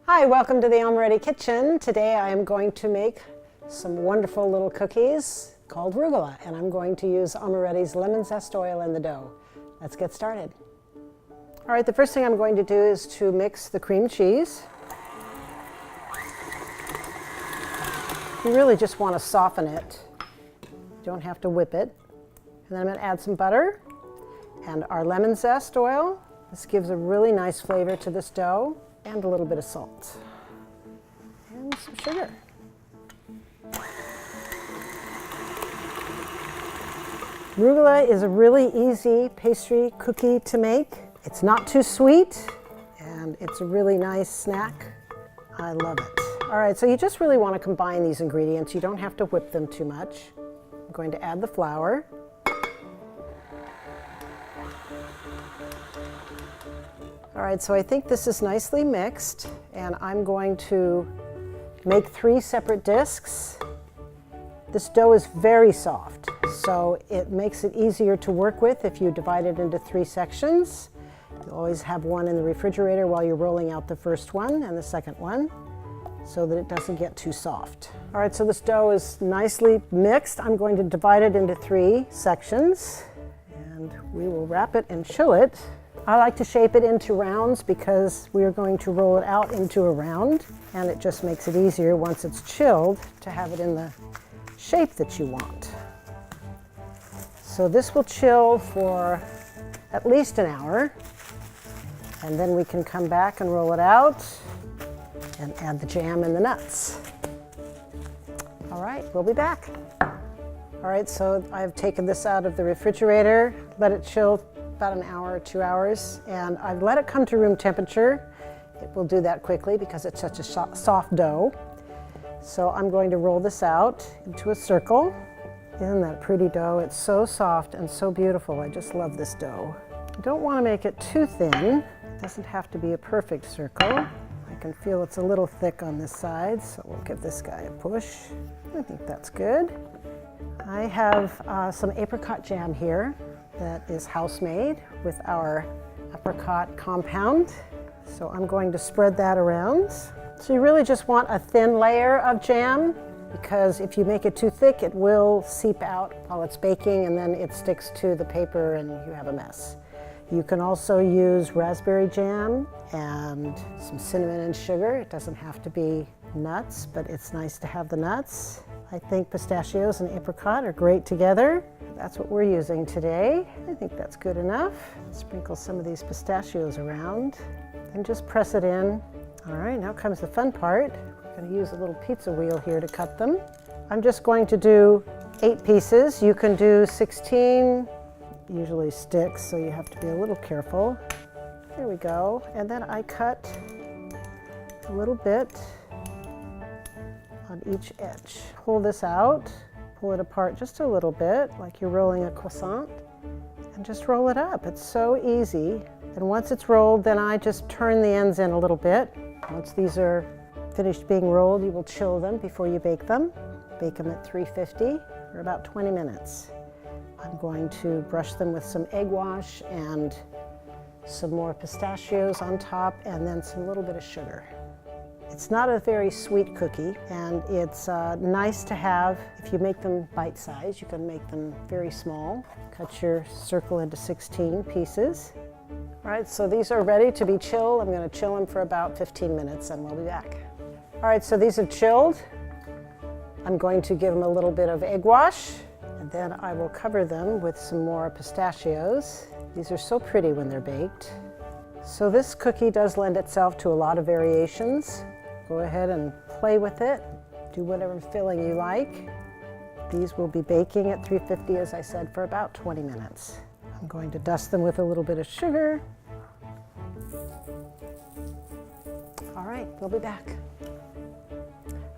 Hi, welcome to the Amoretti kitchen. Today I am going to make some wonderful little cookies called rugelach, and I'm going to use Amoretti's lemon zest oil in the dough. Let's get started. All right, the first thing I'm going to do is to mix the cream cheese. You really just want to soften it. You don't have to whip it. And then I'm going to add some butter and our lemon zest oil. This gives a really nice flavor to this dough. And a little bit of salt. And some sugar. Rugelach is a really easy pastry cookie to make. It's not too sweet, and it's a really nice snack. I love it. All right, so you just really want to combine these ingredients. You don't have to whip them too much. I'm going to add the flour. All right, so I think this is nicely mixed, and I'm going to make 3 separate discs. This dough is very soft, so it makes it easier to work with if you divide it into 3 sections. You always have one in the refrigerator while you're rolling out the first one and the second one, so that it doesn't get too soft. All right, so this dough is nicely mixed. I'm going to divide it into 3 sections, and we will wrap it and chill it. I like to shape it into rounds because we are going to roll it out into a round, and it just makes it easier once it's chilled to have it in the shape that you want. So this will chill for at least an hour, and then we can come back and roll it out and add the jam and the nuts. All right, we'll be back. All right, so I've taken this out of the refrigerator, let it chill about an hour or 2 hours, and I've let it come to room temperature. It will do that quickly because it's such a soft dough. So I'm going to roll this out into a circle. Isn't that pretty dough? It's so soft and so beautiful. I just love this dough. You don't want to make it too thin. It doesn't have to be a perfect circle. I can feel it's a little thick on this side, so we'll give this guy a push. I think that's good. I have some apricot jam here that is house-made with our apricot compound. So I'm going to spread that around. So you really just want a thin layer of jam, because if you make it too thick, it will seep out while it's baking, and then it sticks to the paper and you have a mess. You can also use raspberry jam and some cinnamon and sugar. It doesn't have to be nuts, but it's nice to have the nuts. I think pistachios and apricot are great together. That's what we're using today. I think that's good enough. Sprinkle some of these pistachios around and just press it in. All right, now comes the fun part. I'm going to use a little pizza wheel here to cut them. I'm just going to do 8 pieces. You can do 16, usually sticks, so you have to be a little careful. There we go. And then I cut a little bit on each edge. Pull this out, pull it apart just a little bit, like you're rolling a croissant, and just roll it up. It's so easy. And once it's rolled, then I just turn the ends in a little bit. Once these are finished being rolled, you will chill them before you bake them. Bake them at 350 for about 20 minutes. I'm going to brush them with some egg wash and some more pistachios on top, and then some little bit of sugar. It's not a very sweet cookie, and it's nice to have. If you make them bite-sized, you can make them very small. Cut your circle into 16 pieces. All right, so these are ready to be chilled. I'm going to chill them for about 15 minutes, and we'll be back. All right, so these have chilled. I'm going to give them a little bit of egg wash, and then I will cover them with some more pistachios. These are so pretty when they're baked. So this cookie does lend itself to a lot of variations. Go ahead and play with it. Do whatever filling you like. These will be baking at 350, as I said, for about 20 minutes. I'm going to dust them with a little bit of sugar. All right, we'll be back.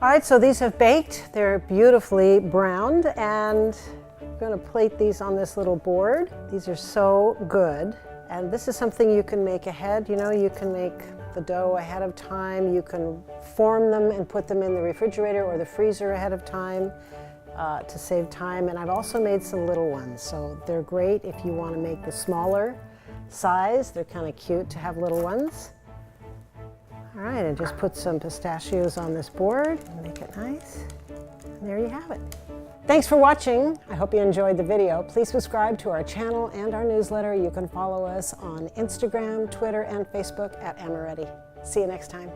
All right, so these have baked. They're beautifully browned, and I'm going to plate these on this little board. These are so good. And this is something you can make ahead. You know, you can make the dough ahead of time. You can form them and put them in the refrigerator or the freezer ahead of time to save time. And I've also made some little ones, so they're great if you want to make the smaller size. They're kind of cute to have little ones. All right, and just put some pistachios on this board and make it nice. And there you have it. Thanks for watching. I hope you enjoyed the video. Please subscribe to our channel and our newsletter. You can follow us on Instagram, Twitter, and Facebook at Amoretti. See you next time.